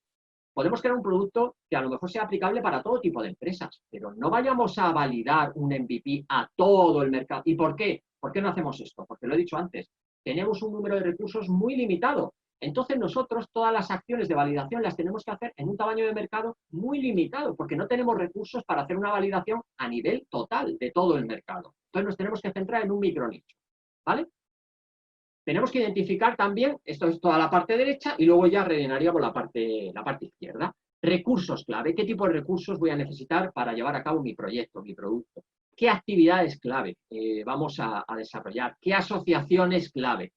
Podemos crear un producto que a lo mejor sea aplicable para todo tipo de empresas, pero no vayamos a validar un MVP a todo el mercado. ¿Y por qué? ¿Por qué no hacemos esto? Porque lo he dicho antes. tenemos un número de recursos muy limitado. Entonces nosotros todas las acciones de validación las tenemos que hacer en un tamaño de mercado muy limitado, porque no tenemos recursos para hacer una validación a nivel total de todo el mercado. Entonces nos tenemos que centrar en un micronicho, ¿vale? Tenemos que identificar también, esto es toda la parte derecha, y luego ya rellenaríamos la parte izquierda. Recursos clave. ¿Qué tipo de recursos voy a necesitar para llevar a cabo mi proyecto, mi producto? ¿Qué actividades clave vamos a desarrollar? ¿Qué asociaciones clave?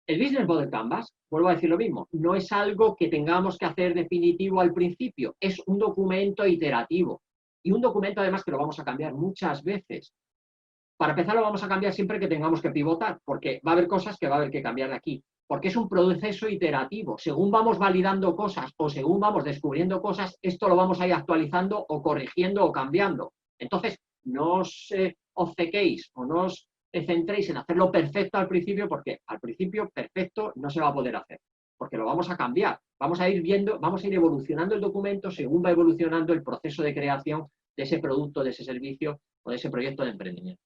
El Business Model Canvas, vuelvo a decir lo mismo, no es algo que tengamos que hacer definitivo al principio, es un documento iterativo. Y un documento además que lo vamos a cambiar muchas veces. Para empezar lo vamos a cambiar siempre que tengamos que pivotar, porque va a haber cosas que va a haber que cambiar de aquí. Porque es un proceso iterativo. Según vamos validando cosas o según vamos descubriendo cosas, esto lo vamos a ir actualizando o corrigiendo o cambiando. Entonces, no os obcequéis o no os centréis en hacerlo perfecto al principio, porque al principio perfecto no se va a poder hacer, porque lo vamos a cambiar. Vamos a ir viendo, vamos a ir evolucionando el documento según va evolucionando el proceso de creación de ese producto, de ese servicio o de ese proyecto de emprendimiento.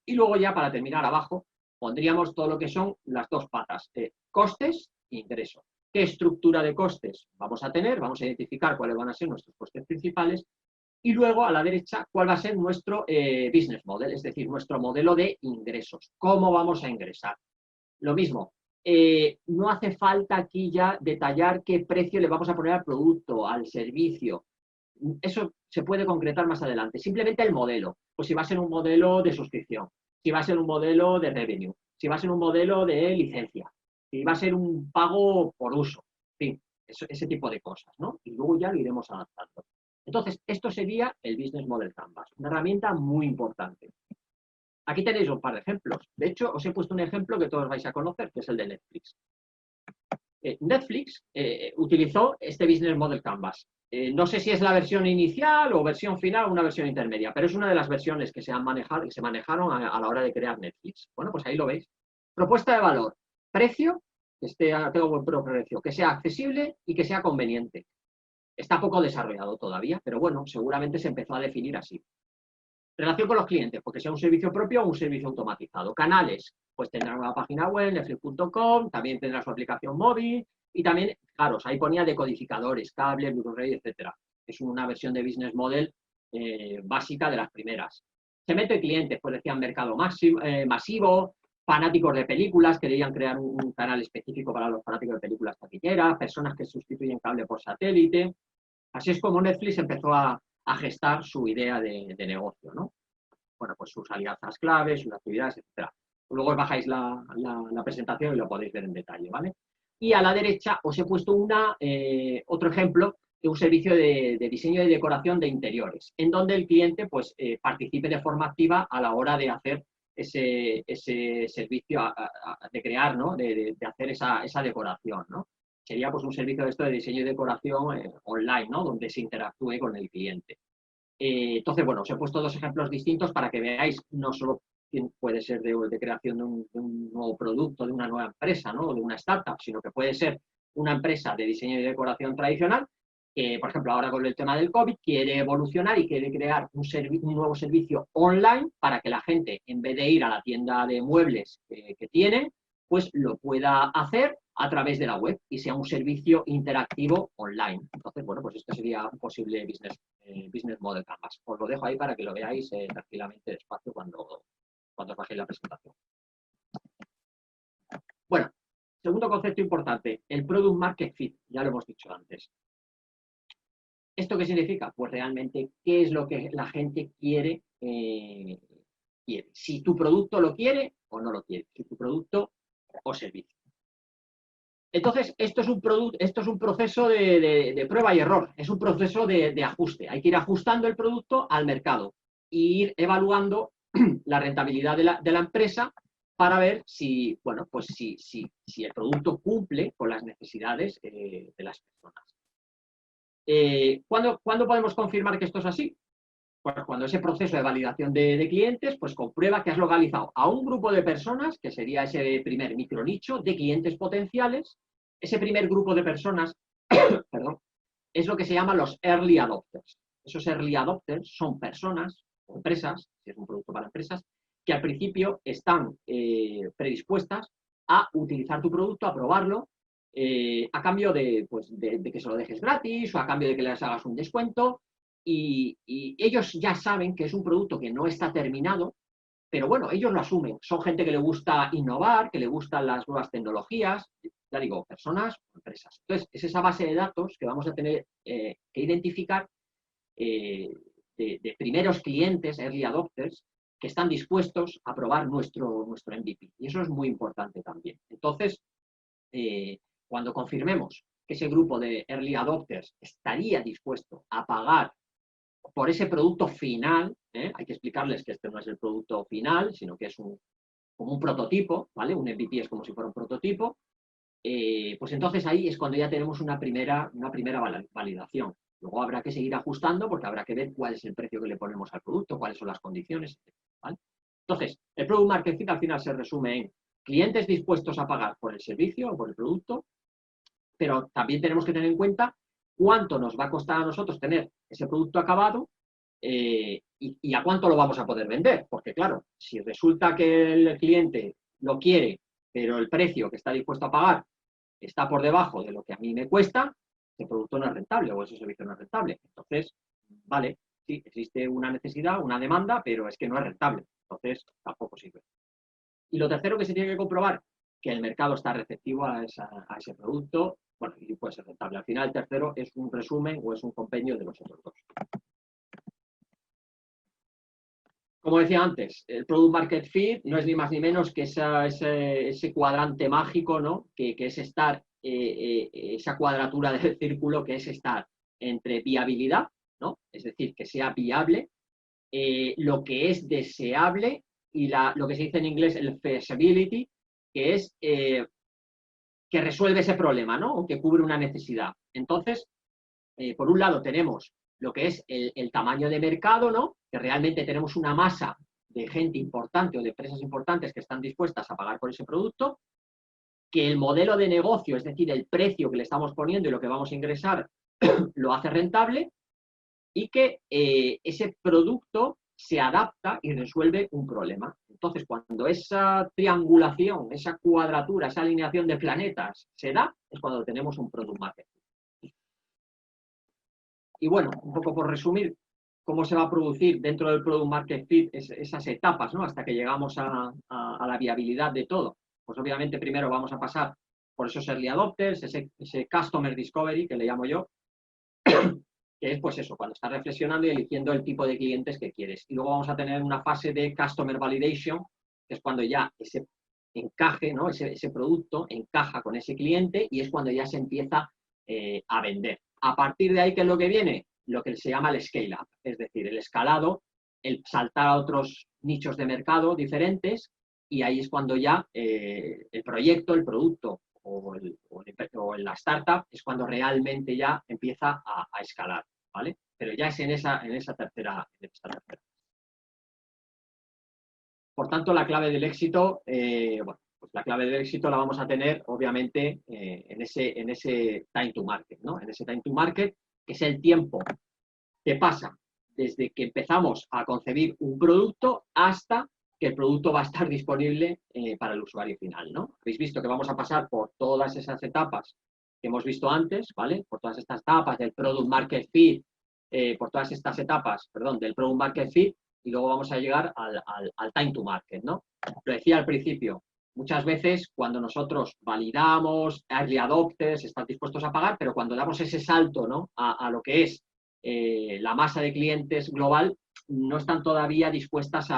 Y luego ya, para terminar abajo, pondríamos todo lo que son las dos patas, costes e ingresos. ¿Qué estructura de costes vamos a tener? Vamos a identificar cuáles van a ser nuestros costes principales y luego a la derecha cuál va a ser nuestro business model, es decir, nuestro modelo de ingresos. ¿Cómo vamos a ingresar? Lo mismo, no hace falta aquí ya detallar qué precio le vamos a poner al producto, al servicio. Eso se puede concretar más adelante. Simplemente el modelo. Pues si va a ser un modelo de suscripción, si va a ser un modelo de revenue, si va a ser un modelo de licencia, si va a ser un pago por uso. En fin, ese tipo de cosas, ¿no? Y luego ya lo iremos adaptando. Entonces, esto sería el Business Model Canvas. Una herramienta muy importante. Aquí tenéis un par de ejemplos. De hecho, os he puesto un ejemplo que todos vais a conocer, que es el de Netflix. Netflix utilizó este Business Model Canvas. No sé si es la versión inicial o versión final o una versión intermedia, pero es una de las versiones que se han manejado y se manejaron a la hora de crear Netflix. Bueno, pues ahí lo veis. Propuesta de valor. Precio, tengo buen precio, que sea accesible y que sea conveniente. Está poco desarrollado todavía, pero bueno, seguramente se empezó a definir así. Relación con los clientes, porque sea un servicio propio o un servicio automatizado. Canales, pues tendrá una página web, netflix.com, también tendrá su aplicación móvil y también, claro, ahí ponía decodificadores, cables, Blu-ray, etcétera. Es una versión de business model básica de las primeras. Segmento de clientes, pues decían mercado masivo, fanáticos de películas, querían crear un canal específico para los fanáticos de películas taquilleras, personas que sustituyen cable por satélite. Así es como Netflix empezó a gestar su idea de negocio, ¿no? Bueno, pues sus alianzas claves, sus actividades, etcétera. Luego os bajáis la presentación y lo podéis ver en detalle, ¿vale? Y a la derecha os he puesto otro ejemplo de un servicio de diseño y decoración de interiores, en donde el cliente pues, participe de forma activa a la hora de hacer ese servicio, de crear, ¿no? De hacer esa decoración, ¿no? Sería pues un servicio de esto de diseño y decoración online, ¿no? Donde se interactúe con el cliente. Entonces, bueno, os he puesto dos ejemplos distintos para que veáis no solo quién puede ser de creación de un nuevo producto, de una nueva empresa, ¿no? O de una startup, sino que puede ser una empresa de diseño y decoración tradicional que, por ejemplo, ahora con el tema del COVID, quiere evolucionar y quiere crear un nuevo servicio online para que la gente, en vez de ir a la tienda de muebles que tiene, pues lo pueda hacer a través de la web y sea un servicio interactivo online. Entonces, bueno, pues este sería un posible business model Canvas. Os lo dejo ahí para que lo veáis tranquilamente despacio cuando os bajéis la presentación. Bueno, segundo concepto importante, el Product Market Fit, ya lo hemos dicho antes. ¿Esto qué significa? Pues realmente, ¿qué es lo que la gente quiere? Si tu producto lo quiere o no lo quiere, si tu producto o servicio. Entonces, esto es un proceso de prueba y error, es un proceso de ajuste. Hay que ir ajustando el producto al mercado e ir evaluando la rentabilidad de la empresa para ver si, bueno, pues si el producto cumple con las necesidades de las personas. ¿Cuándo podemos confirmar que esto es así? Pues cuando ese proceso de validación de clientes pues comprueba que has localizado a un grupo de personas, que sería ese primer micronicho de clientes potenciales. Ese primer grupo de personas perdón, es lo que se llama los early adopters. Esos early adopters son personas o empresas, si es un producto para empresas, que al principio están predispuestas a utilizar tu producto, a probarlo, a cambio de, pues, de que se lo dejes gratis o a cambio de que les hagas un descuento. Y ellos ya saben que es un producto que no está terminado, pero bueno, ellos lo asumen. Son gente que le gusta innovar, que le gustan las nuevas tecnologías, ya digo, personas o empresas. Entonces, es esa base de datos que vamos a tener que identificar de primeros clientes, early adopters, que están dispuestos a probar nuestro MVP. Y eso es muy importante también. Entonces, cuando confirmemos que ese grupo de early adopters estaría dispuesto a pagar por ese producto final, hay que explicarles que este no es el producto final, sino que es como un prototipo, ¿vale? Un MVP es como si fuera un prototipo, pues entonces ahí es cuando ya tenemos una primera validación. Luego habrá que seguir ajustando porque habrá que ver cuál es el precio que le ponemos al producto, cuáles son las condiciones, ¿vale? Entonces, el Product Market Fit al final se resume en clientes dispuestos a pagar por el servicio o por el producto, pero también tenemos que tener en cuenta cuánto nos va a costar a nosotros tener ese producto acabado y a cuánto lo vamos a poder vender. Porque claro, si resulta que el cliente lo quiere, pero el precio que está dispuesto a pagar está por debajo de lo que a mí me cuesta, ese producto no es rentable o ese servicio no es rentable. Entonces, vale, sí, existe una necesidad, una demanda, pero es que no es rentable. Entonces, tampoco sirve. Y lo tercero que se tiene que comprobar, que el mercado está receptivo a ese producto, bueno, y puede ser rentable. Al final, el tercero es un resumen o es un compendio de los otros dos. Como decía antes, el Product Market Fit no es ni más ni menos que ese cuadrante mágico, ¿no? Que es estar, esa cuadratura del círculo, que es estar entre viabilidad, ¿no? Es decir, que sea viable, lo que es deseable y lo que se dice en inglés el feasibility, que es que resuelve ese problema, ¿no? O que cubre una necesidad. Entonces, por un lado tenemos lo que es el tamaño de mercado, ¿no? Que realmente tenemos una masa de gente importante o de empresas importantes que están dispuestas a pagar por ese producto, que el modelo de negocio, es decir, el precio que le estamos poniendo y lo que vamos a ingresar, lo hace rentable, y que ese producto se adapta y resuelve un problema. Entonces, cuando esa triangulación, esa cuadratura, esa alineación de planetas se da, es cuando tenemos un product market. Y bueno, un poco por resumir, cómo se va a producir dentro del product market fit esas etapas, ¿no? Hasta que llegamos a la viabilidad de todo. Pues obviamente primero vamos a pasar por esos early adopters, ese customer discovery que le llamo yo, que es pues eso, cuando estás reflexionando y eligiendo el tipo de clientes que quieres. Y luego vamos a tener una fase de customer validation, que es cuando ya ese encaje, ¿no? ese producto encaja con ese cliente y es cuando ya se empieza a vender. A partir de ahí, ¿qué es lo que viene? Lo que se llama el scale-up, es decir, el escalado, el saltar a otros nichos de mercado diferentes, y ahí es cuando ya el proyecto, el producto o la startup es cuando realmente ya empieza a escalar, ¿vale? Pero ya es en esa tercera. Por tanto, la clave del éxito, bueno, pues la clave del éxito la vamos a tener, obviamente, en ese time to market, ¿no? En ese time to market, que es el tiempo que pasa desde que empezamos a concebir un producto hasta que el producto va a estar disponible para el usuario final, ¿no? Habéis visto que vamos a pasar por todas esas etapas que hemos visto antes, ¿vale? Por todas estas etapas del Product Market Fit, por todas estas etapas, perdón, del Product Market Fit, y luego vamos a llegar al Time to Market, ¿no? Lo decía al principio, muchas veces cuando nosotros validamos, early adopters, están dispuestos a pagar, pero cuando damos ese salto, ¿no? a lo que es la masa de clientes global, no están todavía dispuestas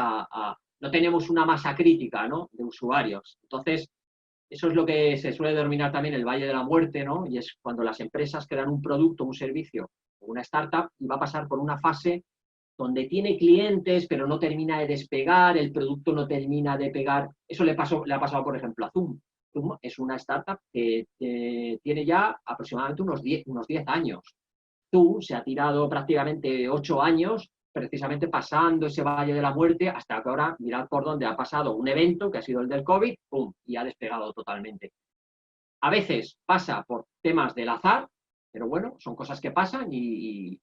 no tenemos una masa crítica, ¿no? De usuarios. Entonces, eso es lo que se suele denominar también el valle de la muerte, ¿no? Y es cuando las empresas crean un producto, un servicio o una startup y va a pasar por una fase donde tiene clientes, pero no termina de despegar, el producto no termina de pegar. Eso le ha pasado, por ejemplo, a Zoom. Zoom es una startup que tiene ya aproximadamente unos 10 años. Zoom se ha tirado prácticamente 8 años precisamente pasando ese valle de la muerte hasta que ahora mirad por dónde ha pasado un evento que ha sido el del COVID, ¡pum!, y ha despegado totalmente. A veces pasa por temas del azar, pero bueno, son cosas que pasan y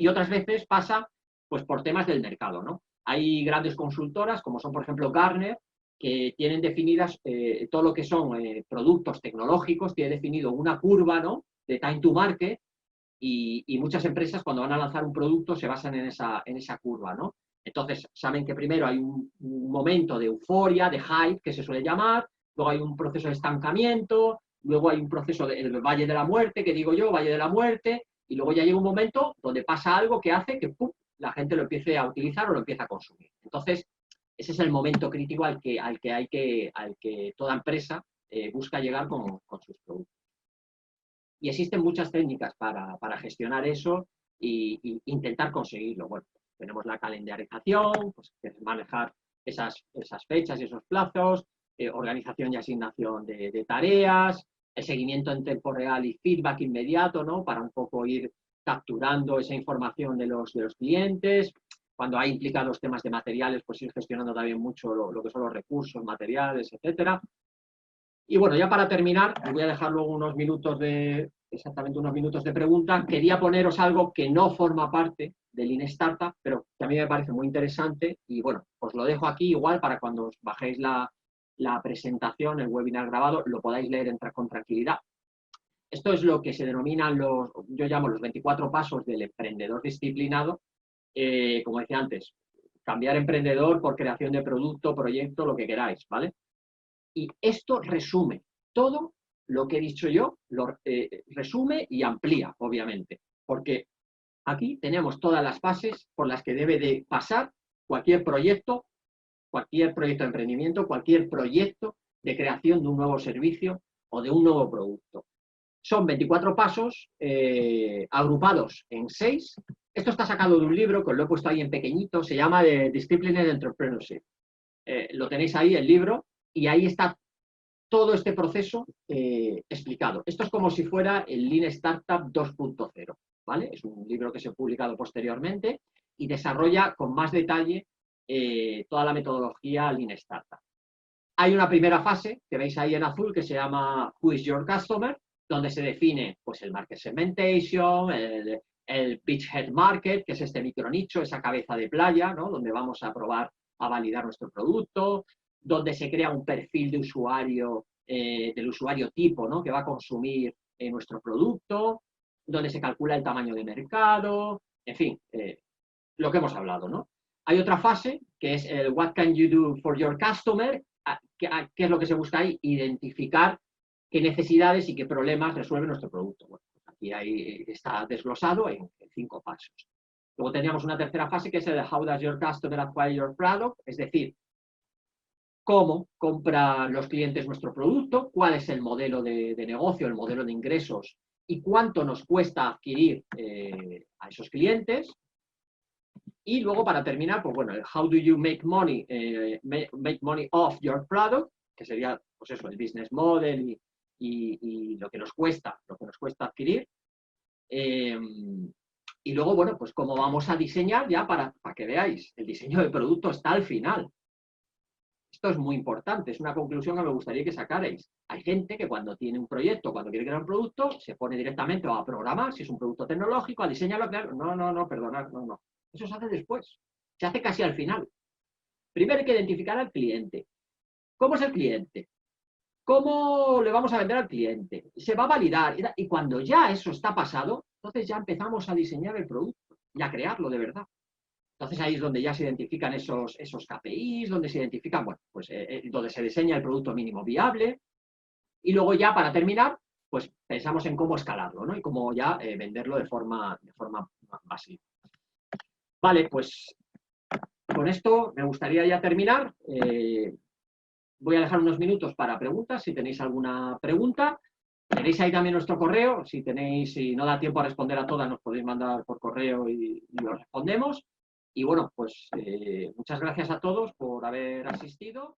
otras veces pasa pues por temas del mercado, ¿no? Hay grandes consultoras, como son, por ejemplo, Gartner, que tienen definidas todo lo que son productos tecnológicos, tiene definido una curva, ¿no?, de time to market, y muchas empresas cuando van a lanzar un producto se basan en esa curva, ¿no? Entonces, saben que primero hay un momento de euforia, de hype, que se suele llamar, luego hay un proceso de estancamiento, luego hay un proceso del valle de la muerte, que digo yo, valle de la muerte, y luego ya llega un momento donde pasa algo que hace que ¡pum!, la gente lo empiece a utilizar o lo empiece a consumir. Entonces, ese es el momento crítico al que toda empresa busca llegar con sus productos. Y existen muchas técnicas para gestionar eso e intentar conseguirlo. Bueno, tenemos la calendarización, pues, que es manejar esas fechas y esos plazos, organización y asignación de tareas, el seguimiento en tiempo real y feedback inmediato, ¿no?, para un poco ir capturando esa información de los clientes. Cuando hay implicados temas de materiales, pues ir gestionando también mucho lo que son los recursos, materiales, etcétera. Y bueno, ya para terminar, os voy a dejar luego exactamente unos minutos de pregunta. Quería poneros algo que no forma parte del Lean Startup, pero que a mí me parece muy interesante, y bueno, os lo dejo aquí igual para cuando os bajéis la presentación, el webinar grabado, lo podáis leer con tranquilidad. Esto es lo que se denominan yo llamo los 24 pasos del emprendedor disciplinado. Como decía antes, cambiar emprendedor por creación de producto, proyecto, lo que queráis, ¿vale? Y esto resume todo lo que he dicho yo, lo resume y amplía, obviamente, porque aquí tenemos todas las fases por las que debe de pasar cualquier proyecto de emprendimiento, cualquier proyecto de creación de un nuevo servicio o de un nuevo producto. Son 24 pasos agrupados en 6. Esto está sacado de un libro, que os lo he puesto ahí en pequeñito, se llama Disciplined Entrepreneurship. Lo tenéis ahí, el libro, y ahí está todo este proceso explicado. Esto es como si fuera el Lean Startup 2.0, ¿vale? Es un libro que se ha publicado posteriormente y desarrolla con más detalle toda la metodología Lean Startup. Hay una primera fase, que veis ahí en azul, que se llama Who is your customer?, donde se define, pues, el market segmentation, el beachhead market, que es este micronicho, esa cabeza de playa, ¿no?, donde vamos a probar a validar nuestro producto, donde se crea un perfil de usuario, del usuario tipo, ¿no?, que va a consumir nuestro producto, donde se calcula el tamaño de mercado, en fin, lo que hemos hablado, ¿no? Hay otra fase, que es el What can you do for your customer? ¿Qué es lo que se busca ahí? Identificar qué necesidades y qué problemas resuelve nuestro producto. Bueno, pues aquí está desglosado en 5 pasos. Luego teníamos una tercera fase, que es el How does your customer acquire your product? Es decir, cómo compran los clientes nuestro producto, cuál es el modelo de negocio, el modelo de ingresos y cuánto nos cuesta adquirir a esos clientes. Y luego, para terminar, pues bueno, el how do you make money off your product, que sería, pues eso, el business model y lo que nos cuesta adquirir. Y luego, bueno, pues cómo vamos a diseñar ya para que veáis, el diseño del producto está al final. Esto es muy importante, es una conclusión que me gustaría que sacarais. Hay gente que cuando tiene un proyecto, cuando quiere crear un producto, se pone directamente a programar, si es un producto tecnológico, a diseñarlo, a crear. No, perdonad, no. Eso se hace después, se hace casi al final. Primero hay que identificar al cliente. ¿Cómo es el cliente? ¿Cómo le vamos a vender al cliente? Se va a validar. Y cuando ya eso está pasado, entonces ya empezamos a diseñar el producto y a crearlo de verdad. Entonces ahí es donde ya se identifican esos KPIs, donde se identifican, bueno, pues donde se diseña el producto mínimo viable. Y luego ya, para terminar, pues pensamos en cómo escalarlo, ¿no? Y cómo ya venderlo de forma básica. Vale, pues con esto me gustaría ya terminar. Voy a dejar unos minutos para preguntas, si tenéis alguna pregunta. Tenéis ahí también nuestro correo. Si no da tiempo a responder a todas, nos podéis mandar por correo y os respondemos. Y bueno, pues muchas gracias a todos por haber asistido.